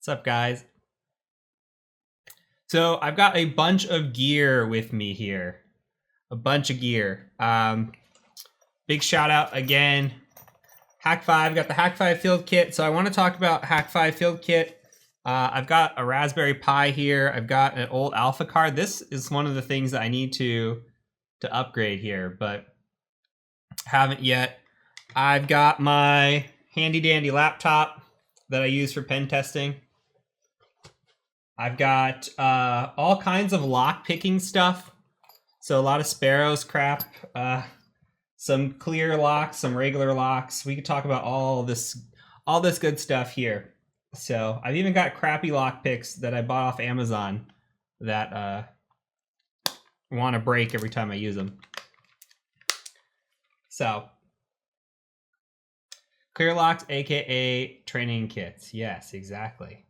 What's up, guys? So I've got a bunch of gear with me here. A bunch of gear. Big shout out again. Hak5, got the Hak5 Field Kit. So I want to talk about Hak5 Field Kit. I've got a Raspberry Pi here. I've got an old Alpha card. This is one of the things that I need to upgrade here, but haven't yet. I've got my handy dandy laptop that I use for pen testing. I've got all kinds of lock picking stuff. So a lot of Sparrows crap, some clear locks, some regular locks. We could talk about all this good stuff here. So I've even got crappy lock picks that I bought off Amazon that want to break every time I use them. So clear locks, aka training kits. Yes, exactly.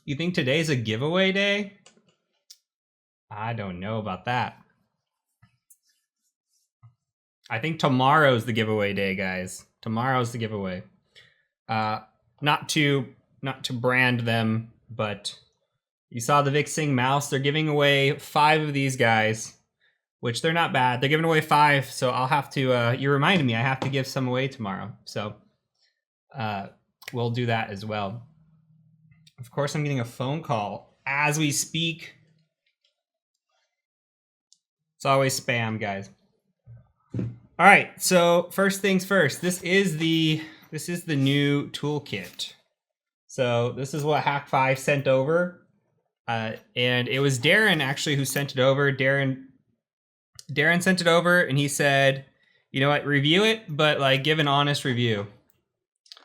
You think today's a giveaway day? I don't know about that. I think tomorrow's the giveaway day, guys. Tomorrow's the giveaway. Not to brand them, but you saw the Vixing mouse. They're giving away 5 of these guys, which they're not bad. They're giving away 5, so I'll have to. You reminded me I have to give some away tomorrow, so we'll do that as well. Of course, I'm getting a phone call as we speak. It's always spam, guys. All right, so first things first. This is the new toolkit. So this is what Hak5 sent over, and it was Darren actually who sent it over. Darren sent it over, and he said, "You know what? Review it, but like give an honest review."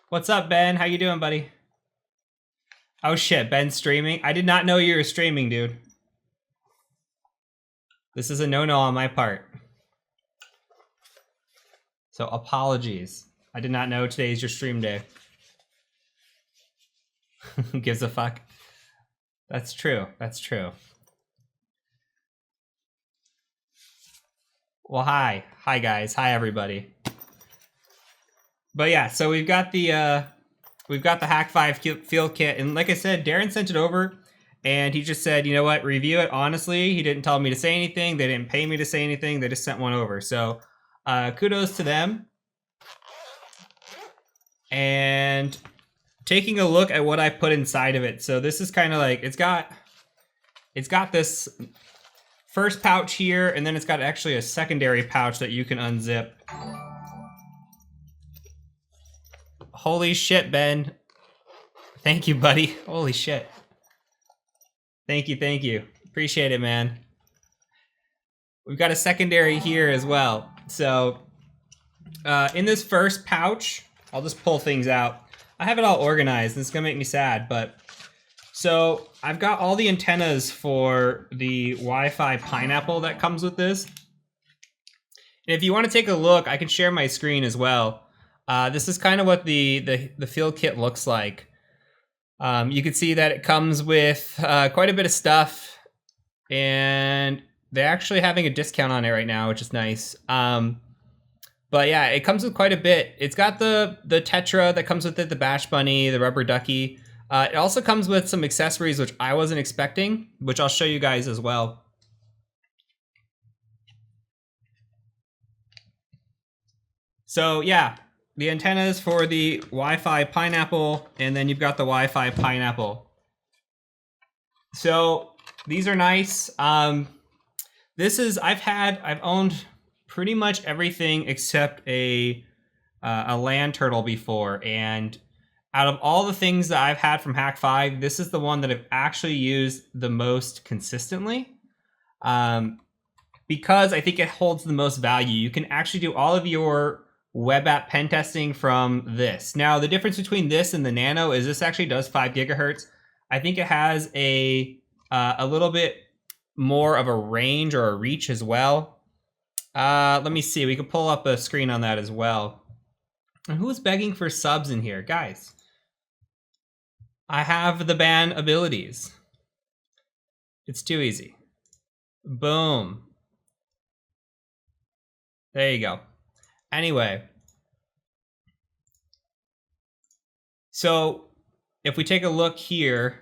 What's up, Ben? How you doing, buddy? Oh shit, Ben's streaming? I did not know you were streaming, dude. This is a no-no on my part. So apologies. I did not know today's your stream day. Who gives a fuck? That's true. That's true. Well, hi. Hi, guys. Hi, everybody. But yeah, so we've got the Hak5 Field Kit, and like I said, Darren sent it over, and he just said, you know what, review it honestly. He didn't tell me to say anything. They didn't pay me to say anything. They just sent one over. So kudos to them. And taking a look at what I put inside of it. So this is kind of like, it's got this first pouch here, and then it's got actually a secondary pouch that you can unzip. Holy shit, Ben. Thank you, buddy. Holy shit. Thank you. Appreciate it, man. We've got a secondary here as well. So in this first pouch, I'll just pull things out. I have it all organized, and it's gonna make me sad, but so I've got all the antennas for the Wi-Fi pineapple that comes with this. And if you want to take a look, I can share my screen as well. This is kind of what the field kit looks like. You can see that it comes with quite a bit of stuff, and they're actually having a discount on it right now, which is nice. But yeah, it comes with quite a bit. It's got the Tetra that comes with it, the Bash Bunny, the Rubber Ducky. It also comes with some accessories, which I wasn't expecting, which I'll show you guys as well. So yeah, the antennas for the Wi-Fi pineapple, and then you've got the Wi-Fi pineapple. So these are nice. I've owned pretty much everything except a land turtle before, and out of all the things that I've had from Hak5, this is the one that I've actually used the most consistently, because I think it holds the most value. You can actually do all of your web app pen testing from this. Now, the difference between this and the Nano is this actually does 5 gigahertz. I think it has a little bit more of a range or a reach as well. Let me see. We can pull up a screen on that as well. And who's begging for subs in here? Guys, I have the ban abilities. It's too easy. Boom. There you go. Anyway, so if we take a look here,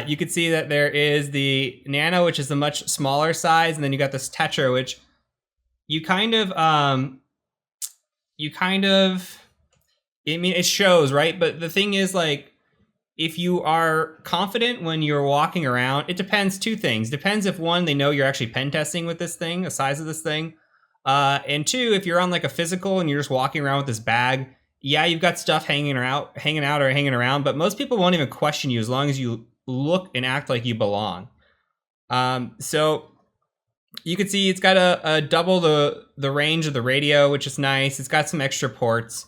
you can see that there is the Nano, which is the much smaller size, and then you got this Tetra, which you kind of, I mean, it shows, right? But the thing is, like, if you are confident when you're walking around, it depends two things. Depends if one, they know you're actually pen testing with this thing, the size of this thing. And two, if you're on like a physical and you're just walking around with this bag, yeah, you've got stuff hanging out or hanging around, but most people won't even question you as long as you look and act like you belong. So you can see it's got a double the range of the radio, which is nice. It's got some extra ports.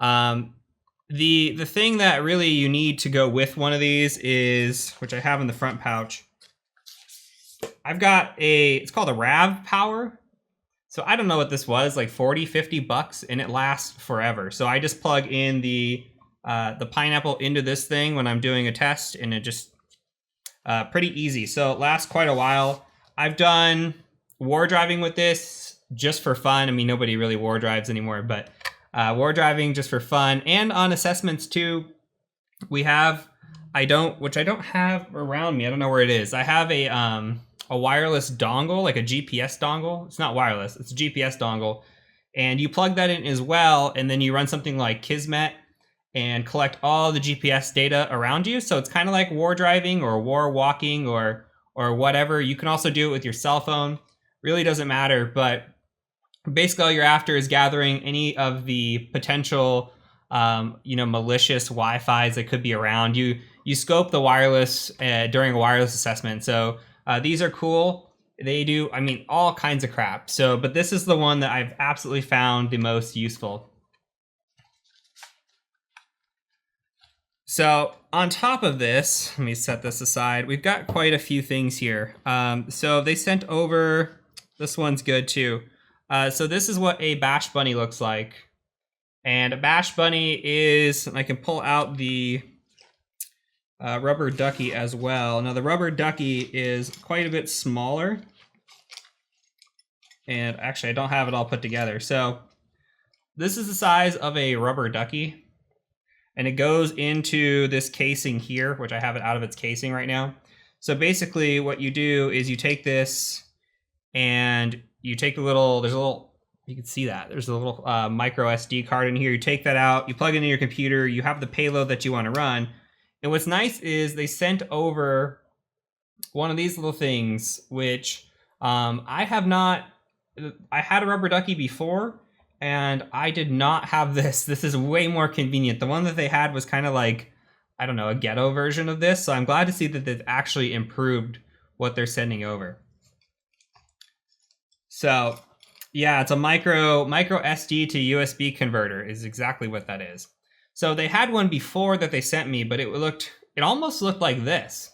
The thing that really you need to go with one of these is, which I have in the front pouch, I've got it's called a RAV Power. So I don't know what this was, like 40, 50 bucks, and it lasts forever. So I just plug in the pineapple into this thing when I'm doing a test, and it just pretty easy. So it lasts quite a while. I've done war driving with this just for fun. I mean, nobody really war drives anymore, but war driving just for fun. And on assessments too, we have, which I don't have around me. I don't know where it is. I have a wireless dongle, like a GPS dongle. It's not wireless, it's a GPS dongle. And you plug that in as well, and then you run something like Kismet and collect all the GPS data around you. So it's kind of like war driving or war walking or whatever. You can also do it with your cell phone. Really doesn't matter, but basically all you're after is gathering any of the potential malicious Wi-Fis that could be around. You scope the wireless during a wireless assessment. So these are cool. They do, I mean, all kinds of crap. So, but this is the one that I've absolutely found the most useful. So on top of this, let me set this aside. We've got quite a few things here. So they sent over, this one's good too. So this is what a bash bunny looks like. And a bash bunny is, I can pull out the rubber ducky as well. Now the rubber ducky is quite a bit smaller. And actually I don't have it all put together. So this is the size of a rubber ducky. And it goes into this casing here, which I have it out of its casing right now. So basically what you do is you take this and you take the little, you can see that, there's a little micro SD card in here. You take that out, you plug it into your computer, you have the payload that you want to run. And what's nice is they sent over one of these little things, which I had a rubber ducky before, and I did not have this. This is way more convenient. The one that they had was kind of like, I don't know, a ghetto version of this. So I'm glad to see that they've actually improved what they're sending over. So yeah, it's a micro SD to USB converter is exactly what that is. So they had one before that they sent me, but it almost looked like this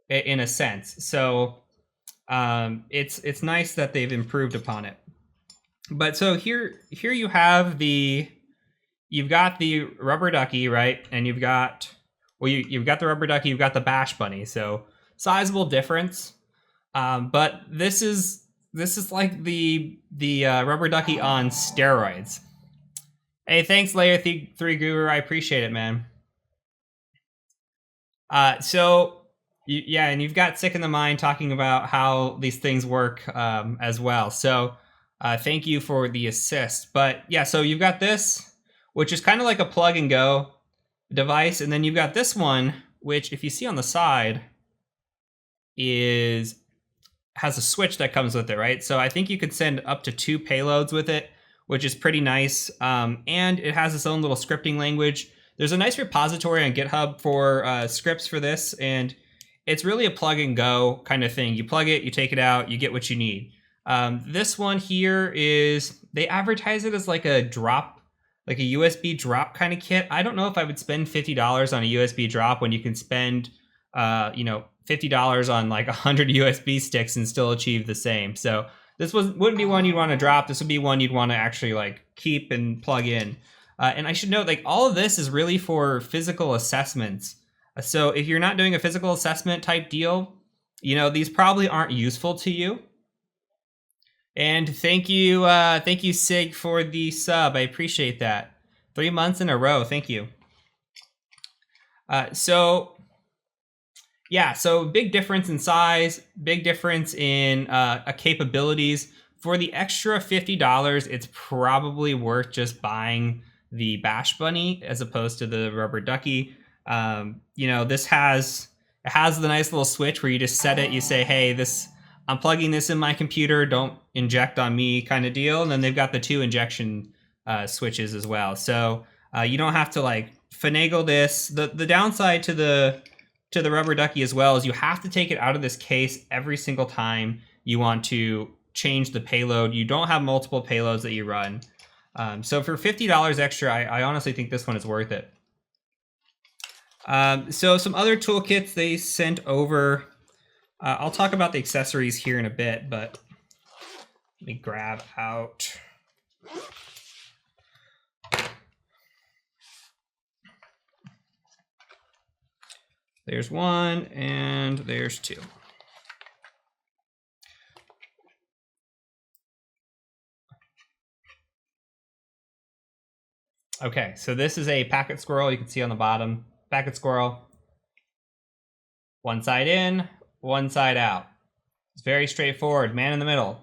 in a sense. So it's nice that they've improved upon it. But so here you have you've got the rubber ducky, right? And you've got the rubber ducky, you've got the bash bunny. So sizable difference. But this is like the rubber ducky on steroids. Hey, thanks, Layer 3 Guru. I appreciate it, man. And you've got Sick in the Mind talking about how these things work as well. So thank you for the assist. But yeah, so you've got this, which is kind of like a plug and go device. And then you've got this one, which if you see on the side has a switch that comes with it, right? So I think you could send up to 2 payloads with it, which is pretty nice. And it has its own little scripting language. There's a nice repository on GitHub for scripts for this. And it's really a plug and go kind of thing. You plug it, you take it out, you get what you need. This one here they advertise it as like a drop, like a USB drop kind of kit. I don't know if I would spend $50 on a USB drop when you can spend, $50 on like 100 USB sticks and still achieve the same. So this wouldn't be one you'd want to drop. This would be one you'd want to actually like keep and plug in. And I should note, like, all of this is really for physical assessments. So if you're not doing a physical assessment type deal, these probably aren't useful to you. And thank you, Sig, for the sub. I appreciate that. 3 months in a row. Thank you. So big difference in size, big difference in capabilities. For the extra $50, it's probably worth just buying the Bash Bunny as opposed to the Rubber Ducky. This has the nice little switch where you just set it. You say, hey, I'm plugging this in my computer. Don't inject on me, kind of deal. And then they've got the 2 injection switches as well. So you don't have to like finagle this. The downside to the Rubber Ducky as well is you have to take it out of this case every single time you want to change the payload. You don't have multiple payloads that you run. So for $50 extra, I honestly think this one is worth it. So some other toolkits they sent over. I'll talk about the accessories here in a bit, but let me grab out. There's 1 and there's 2. Okay, so this is a packet squirrel. You can see on the bottom, packet squirrel. 1 side in, 1 side out. It's very straightforward, man in the middle.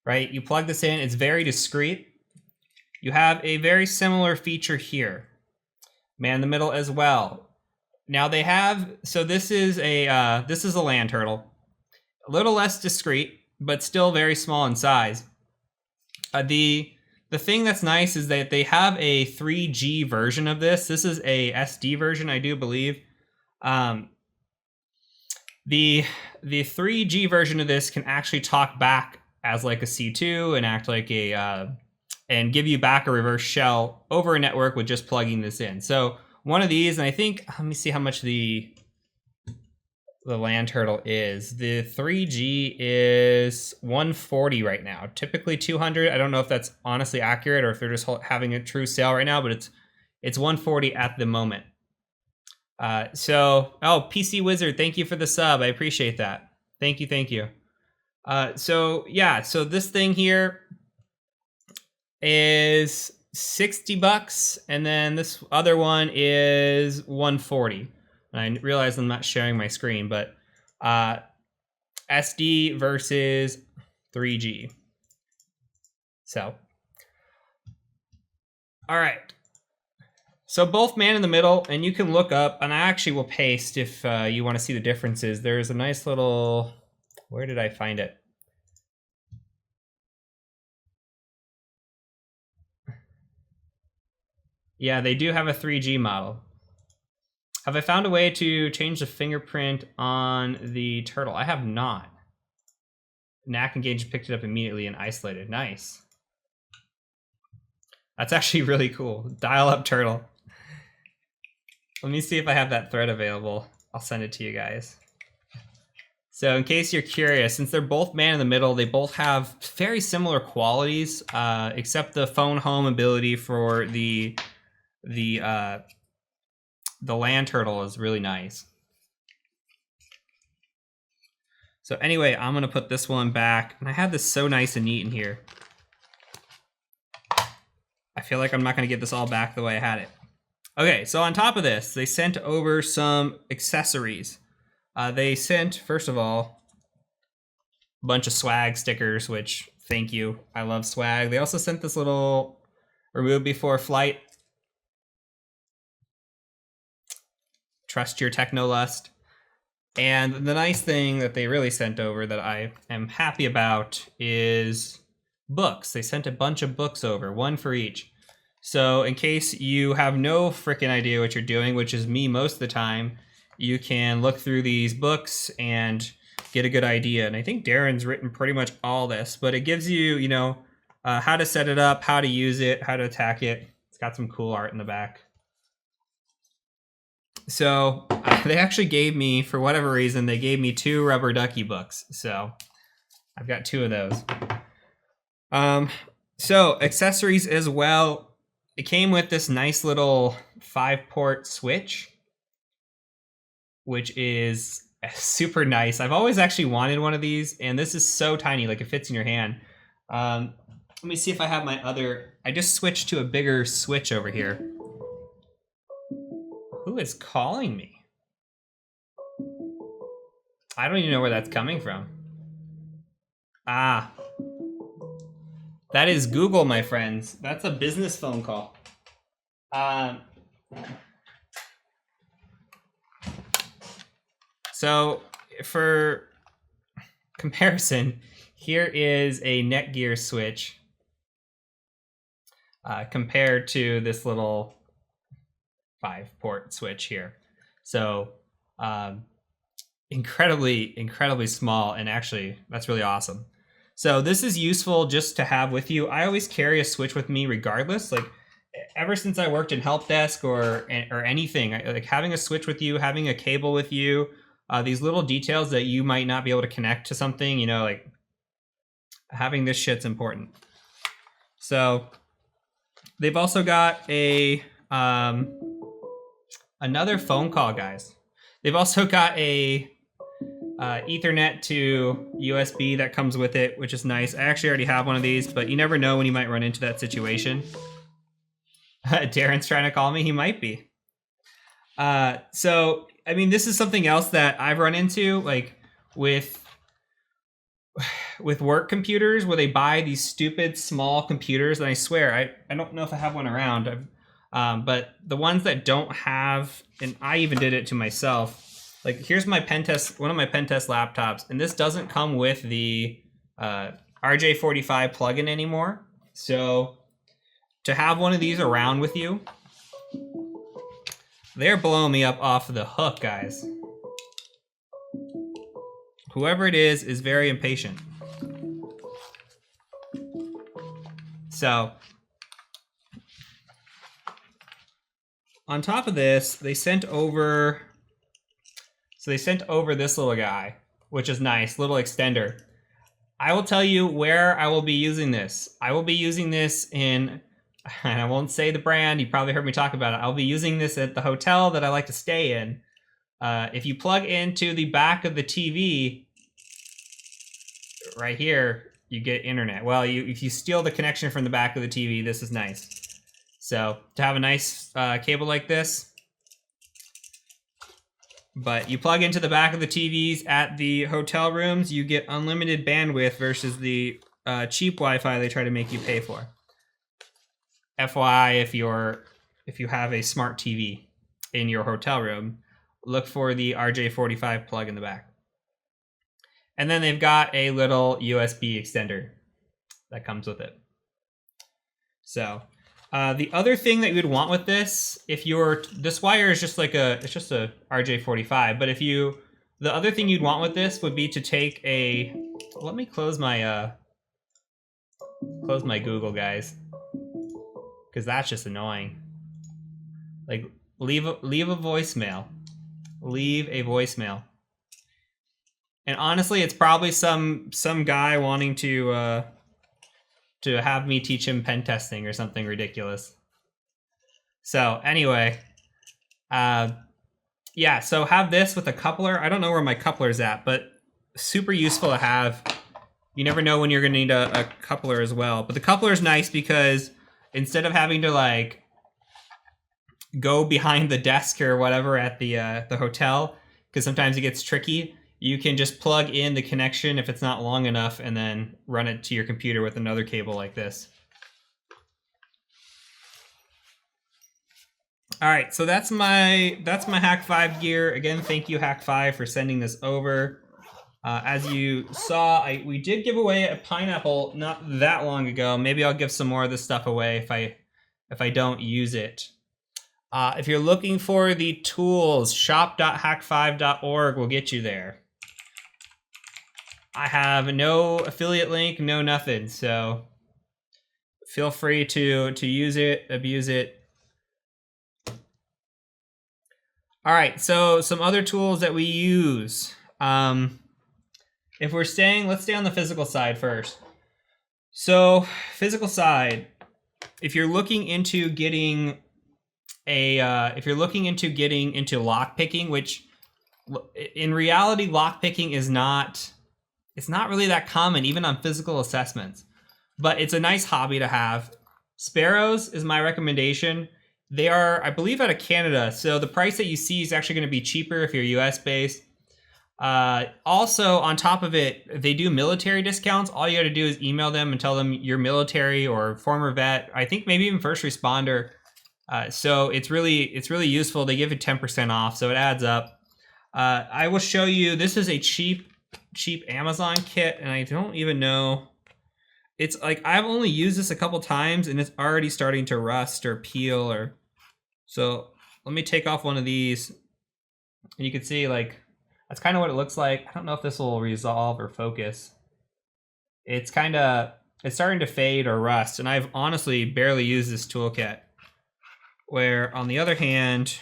Right, you plug this in, it's very discreet. You have a very similar feature here. Man in the middle as well. Now they have, so this is a land turtle. A little less discreet, but still very small in size. The thing that's nice is that they have a 3G version of this. This is a SD version, I do believe. The 3G version of this can actually talk back as like a C2 and act like and give you back a reverse shell over a network with just plugging this in. So one of these, and I think, let me see how much the land turtle is. The 3G is 140 right now. Typically 200. I don't know if that's honestly accurate or if they're just having a true sale right now, but it's 140 at the moment. PC Wizard, thank you for the sub. I appreciate that. Thank you. So this thing here is $60, and then this other one is 140. And I realize I'm not sharing my screen, but SD versus 3G. So, all right. So both man in the middle, and you can look up, and I actually will paste if you want to see the differences. There's a nice little, where did I find it? Yeah, they do have a 3G model. Have I found a way to change the fingerprint on the turtle? I have not. NAC Engage picked it up immediately and isolated. Nice. That's actually really cool. Dial-up turtle. Let me see if I have that thread available. I'll send it to you guys. So in case you're curious, since they're both man in the middle, they both have very similar qualities, except the phone home ability for the land turtle is really nice. So anyway, I'm gonna put this one back, and I had this so nice and neat in here. I feel like I'm not gonna get this all back the way I had it. Okay, so on top of this, they sent over some accessories. They sent, first of all, a bunch of swag stickers, which, thank you, I love swag. They also sent this little remove before flight. Trust your technolust. And the nice thing that they really sent over that I am happy about is books. They sent a bunch of books over, 1 for each. So in case you have no freaking idea what you're doing, which is me most of the time, you can look through these books and get a good idea. And I think Darren's written pretty much all this, but it gives you, how to set it up, how to use it, how to attack it. It's got some cool art in the back. So they actually gave me, for whatever reason, they gave me 2 Rubber Ducky books. So I've got 2 of those. So accessories as well. It came with this nice little 5-port switch, which is Super nice. I've always actually wanted one of these, and this is so tiny, like it fits in your hand. Let me see if I have my other... I just switched to a bigger switch over here. Who is calling me? I don't even know where that's coming from. Ah. That is Google, my friends. That's a business phone call. So, for comparison, here is a Netgear switch compared to this little 5-port switch here. So, incredibly small, and actually, that's really awesome. So this is useful just to have with you. I always carry a switch with me regardless. Like, ever since I worked in help desk or anything, like having a switch with you, having a cable with you, these little details that you might not be able to connect to something, you know, like having this shit's important. So they've also got a another phone call, guys. They've also got a Ethernet to USB that comes with it, which is nice. I actually already have one of these, but you never know when you might run into that situation. Darren's trying to call me. He might be. So, I mean, this is something else that I've run into, like with work computers, where they buy these stupid small computers. And I swear, I don't know if I have one around, but the ones that don't have, and I even did it to myself. Like, here's my Pentest, one of my Pentest laptops, and this doesn't come with the RJ45 plugin anymore. So to have one of these around with you, they're blowing me up off the hook, guys. Whoever it is very impatient. So on top of this, they sent over this little guy, which is nice, little extender. I will tell you where I will be using this. I will be using this in, and I won't say the brand, you probably heard me talk about it. I'll be using this at the hotel that I like to stay in. If you plug into the back of the TV, right here, you get internet. Well, if you steal the connection from the back of the TV, this is nice. So to have a nice cable like this, but you plug into the back of the TVs at the hotel rooms, you get unlimited bandwidth versus the cheap Wi-Fi they try to make you pay for. FYI, if you have a smart TV in your hotel room, look for the RJ45 plug in the back. And then they've got a little USB extender that comes with it. So the other thing that you would want with this, this wire is just like it's just a RJ45, but the other thing you'd want with this would be to take let me close my Google, guys, because that's just annoying. Like, leave a voicemail. Leave a voicemail. And honestly, it's probably some guy wanting to have me teach him pen testing or something ridiculous. So anyway, yeah, so have this with a coupler. I don't know where my coupler's at, but super useful to have. You never know when you're gonna need a coupler as well. But the coupler is nice because instead of having to like go behind the desk or whatever at the hotel, because sometimes it gets tricky, you can just plug in the connection if it's not long enough and then run it to your computer with another cable like this. All right, so that's my Hak5 gear. Again, thank you Hak5 for sending this over. As you saw, we did give away a pineapple not that long ago. Maybe I'll give some more of this stuff away if I don't use it. If you're looking for the tools, shop.hak5.org will get you there. I have no affiliate link, no nothing, so feel free to use it, abuse it. All right, so some other tools that we use. If we're let's stay on the physical side first. So physical side, if you're looking into getting into lock picking, which in reality, lockpicking is not, it's not really that common, even on physical assessments. But it's a nice hobby to have. Sparrows is my recommendation. They are, I believe, out of Canada, so the price that you see is actually going to be cheaper if you're US based. Also, on top of it, they do military discounts. All you got to do is email them and tell them you're military or former vet. I think maybe even first responder. So it's really useful. They give you 10% off, so it adds up. I will show you. This is a cheap Amazon kit, and I don't even know. It's like I've only used this a couple times, and it's already starting to rust or peel. Or so let me take off one of these, and you can see like that's kind of what it looks like. I don't know if this will resolve or focus. It's starting to fade or rust, and I've honestly barely used this toolkit. Where on the other hand,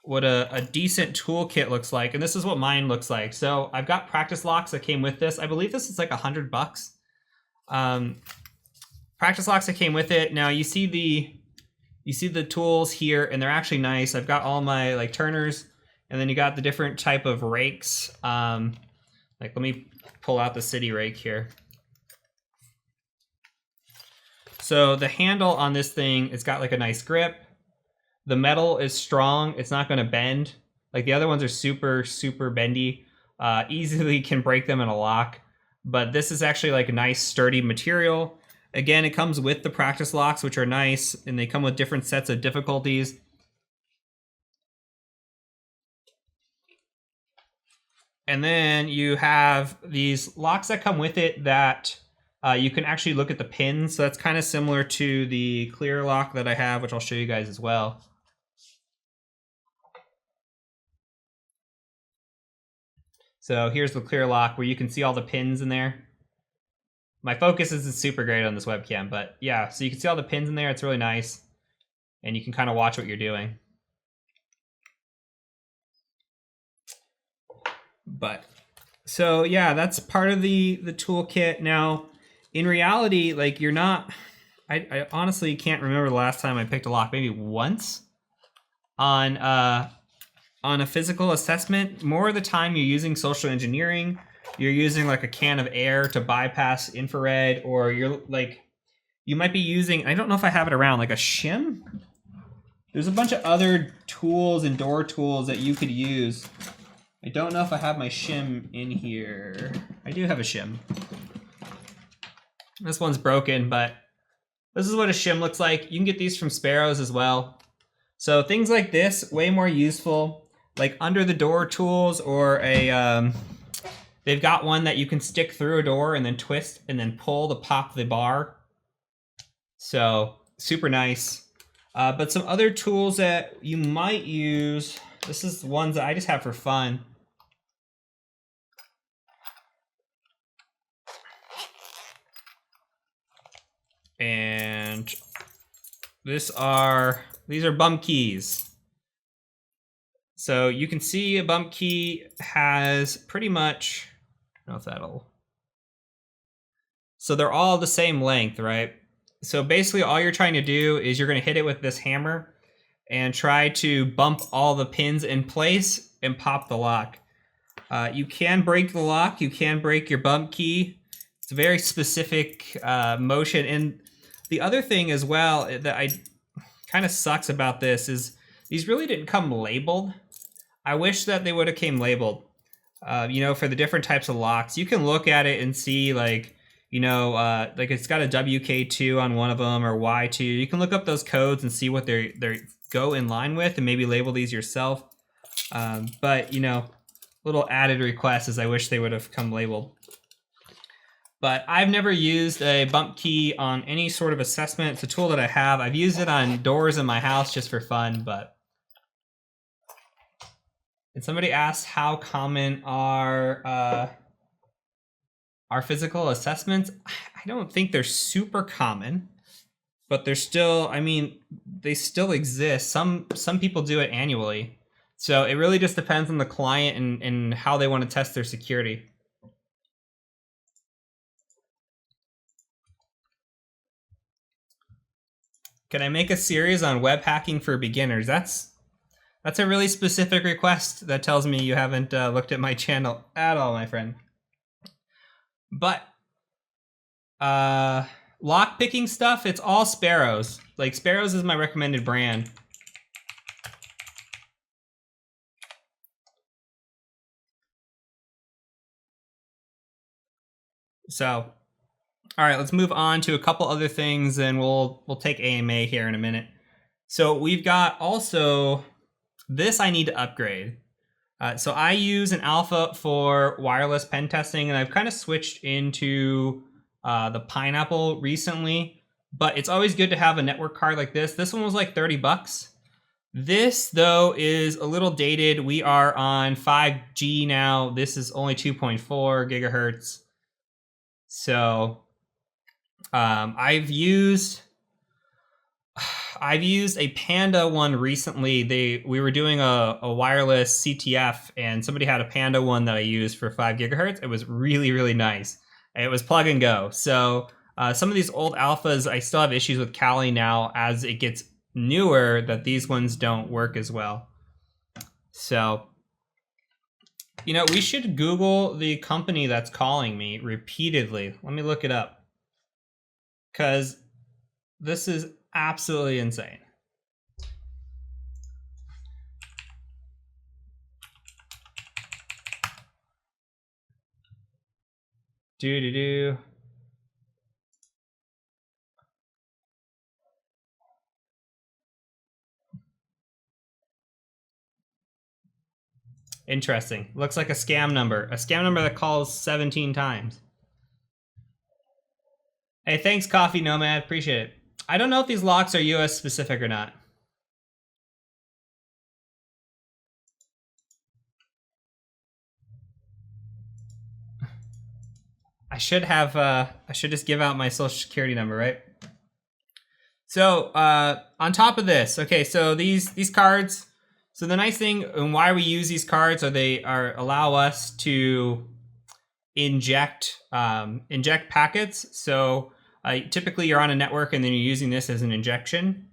what a decent toolkit looks like, and this is what mine looks like. So I've got practice locks that came with this. I believe this is like $100. Practice locks that came with it. Now you see the tools here, and they're actually nice. I've got all my like turners, and then you got the different type of rakes. Like let me pull out the city rake here. So the handle on this thing, it's got like a nice grip. The metal is strong. It's not going to bend. Like the other ones are super, super bendy. Easily can break them in a lock. But this is actually like a nice sturdy material. Again, it comes with the practice locks, which are nice. And they come with different sets of difficulties. And then you have these locks that come with it that you can actually look at the pins. So that's kind of similar to the clear lock that I have, which I'll show you guys as well. So here's the clear lock where you can see all the pins in there. My focus isn't super great on this webcam, but yeah, so you can see all the pins in there. It's really nice. And you can kind of watch what you're doing. But so yeah, that's part of the toolkit. Now, in reality, like you're not, I honestly can't remember the last time I picked a lock. Maybe once on a physical assessment. More of the time you're using social engineering. You're using like a can of air to bypass infrared, or you're like, you might be using, I don't know if I have it around, like a shim. There's a bunch of other tools and door tools that you could use. I don't know if I have my shim in here. I do have a shim. This one's broken, but this is what a shim looks like. You can get these from Sparrows as well. So things like this, way more useful. Like under the door tools, or a, they've got one that you can stick through a door and then twist and then pull to pop the bar. So super nice. But some other tools that you might use, this is ones that I just have for fun. And these are bump keys. So you can see a bump key has pretty much, I don't know if that'll, so they're all the same length, right? So basically all you're trying to do is you're going to hit it with this hammer and try to bump all the pins in place and pop the lock. You can break the lock, you can break your bump key. It's a very specific motion. And the other thing as well that kind of sucks about this is these really didn't come labeled. I wish that they would have came labeled. You know, for the different types of locks, you can look at it and see like, you know, like it's got a WK2 on one of them or Y2. You can look up those codes and see what they go in line with and maybe label these yourself. But, you know, little added request is I wish they would have come labeled. But I've never used a bump key on any sort of assessment. It's a tool that I have. I've used it on doors in my house just for fun, but. And somebody asked how common are physical assessments. I don't think they're super common, but they're still, I mean, they still exist. Some people do it annually. So it really just depends on the client and how they want to test their security. Can I make a series on web hacking for beginners? That's That's a really specific request that tells me you haven't looked at my channel at all, my friend. But lock picking stuff, it's all Sparrows. Like Sparrows is my recommended brand. So, all right, let's move on to a couple other things, and we'll take AMA here in a minute. So we've got also this I need to upgrade. So I use an alpha for wireless pen testing, and I've kind of switched into the Pineapple recently, but it's always good to have a network card like this. This one was like 30 bucks. This, though, is a little dated. We are on 5G now. This is only 2.4 gigahertz. So I've used a Panda one recently. We were doing a wireless CTF, and somebody had a Panda one that I used for 5 gigahertz. It was really, really nice. It was plug and go. So some of these old alphas, I still have issues with Kali now as it gets newer, that these ones don't work as well. So, you know, we should Google the company that's calling me repeatedly. Let me look it up, because this is absolutely insane. Do. Interesting. Looks like a scam number. A scam number that calls 17 times. Hey, thanks, Coffee Nomad. Appreciate it. I don't know if these locks are US specific or not. I should just give out my social security number, right? So on top of this, okay, so these cards. So the nice thing and why we use these cards are they allow us to inject packets. So typically you're on a network and then you're using this as an injection.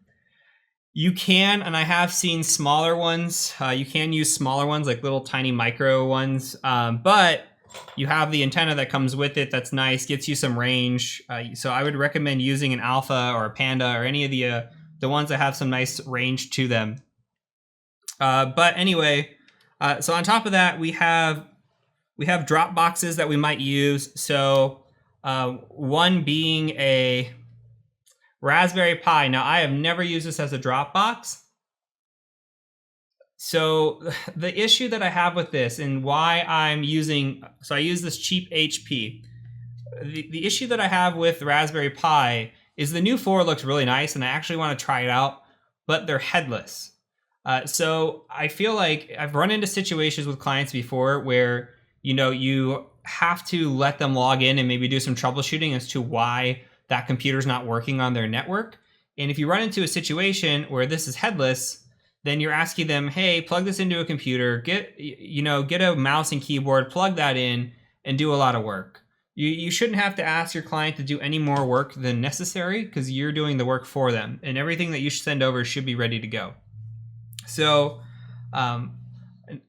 You can, and I have seen smaller ones. You can use smaller ones, like little tiny micro ones, but you have the antenna that comes with it. That's nice, gets you some range. So I would recommend using an Alpha or a Panda or any of the ones that have some nice range to them. But anyway, so on top of that, we have Dropboxes that we might use. So one being a Raspberry Pi. Now, I have never used this as a Dropbox. So the issue that I have with this and why I use this cheap HP. The issue that I have with Raspberry Pi is the new 4 looks really nice, and I actually want to try it out, but they're headless. So I feel like I've run into situations with clients before where, you know, you have to let them log in and maybe do some troubleshooting as to why that computer's not working on their network. And if you run into a situation where this is headless, then you're asking them, hey, plug this into a computer, get a mouse and keyboard, plug that in, and do a lot of work. You shouldn't have to ask your client to do any more work than necessary, because you're doing the work for them, and everything that you send over should be ready to go. So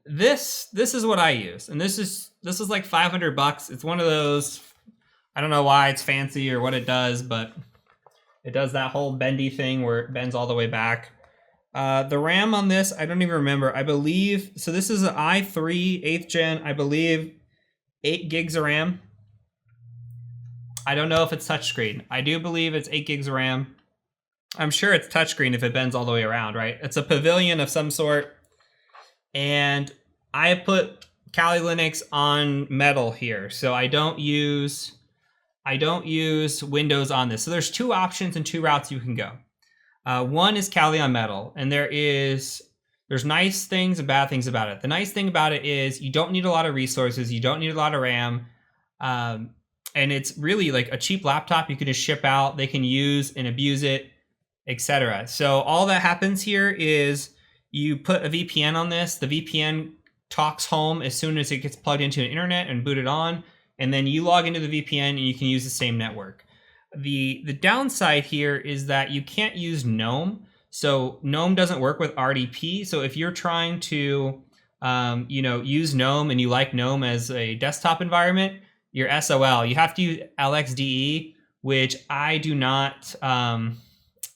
this is what I use, and this is like $500. It's one of those, I don't know why it's fancy or what it does, but it does that whole bendy thing where it bends all the way back. The RAM on this, I don't even remember. I believe, so this is an i3 8th gen, I believe 8 gigs of RAM. I don't know if it's touchscreen. I do believe it's 8 gigs of RAM. I'm sure it's touchscreen if it bends all the way around, right? It's a Pavilion of some sort. And I have put Kali Linux on Metal here. So I don't use Windows on this. So there's 2 options and 2 routes you can go. One is Kali on Metal, and there's nice things and bad things about it. The nice thing about it is you don't need a lot of resources, you don't need a lot of RAM, and it's really like a cheap laptop you can just ship out. They can use and abuse it, etc. So all that happens here is you put a VPN on this. The VPN talks home as soon as it gets plugged into an internet and booted on, and then you log into the VPN and you can use the same network. The downside here is that you can't use GNOME. So GNOME doesn't work with RDP. So if you're trying to, use GNOME and you like GNOME as a desktop environment, you're SOL. You have to use LXDE, which I do not.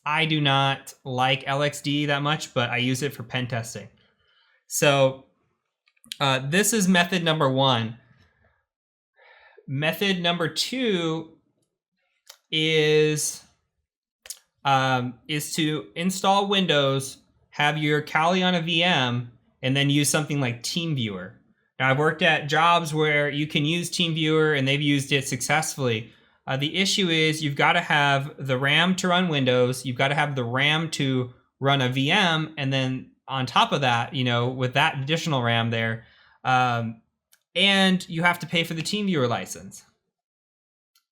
I do not like LXDE that much, but I use it for pen testing. So this is method number 1. Method number 2 is to install Windows, have your Kali on a VM, and then use something like TeamViewer. Now, I've worked at jobs where you can use TeamViewer and they've used it successfully. The issue is you've got to have the RAM to run Windows, you've got to have the RAM to run a VM, and then on top of that, with that additional RAM there, and you have to pay for the TeamViewer license.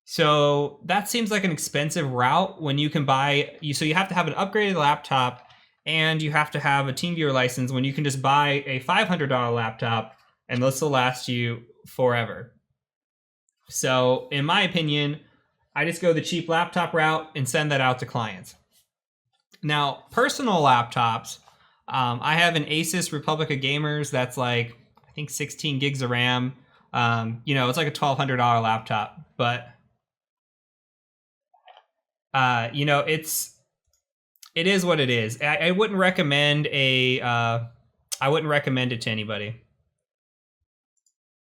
So that seems like an expensive route when you can so you have to have an upgraded laptop and you have to have a TeamViewer license when you can just buy a $500 laptop and this will last you forever. So in my opinion, I just go the cheap laptop route and send that out to clients. Now, personal laptops, I have an Asus Republica Gamers that's like, I think 16 gigs of RAM. It's like a $1,200 laptop, but it is what it is. I wouldn't recommend I wouldn't recommend it to anybody.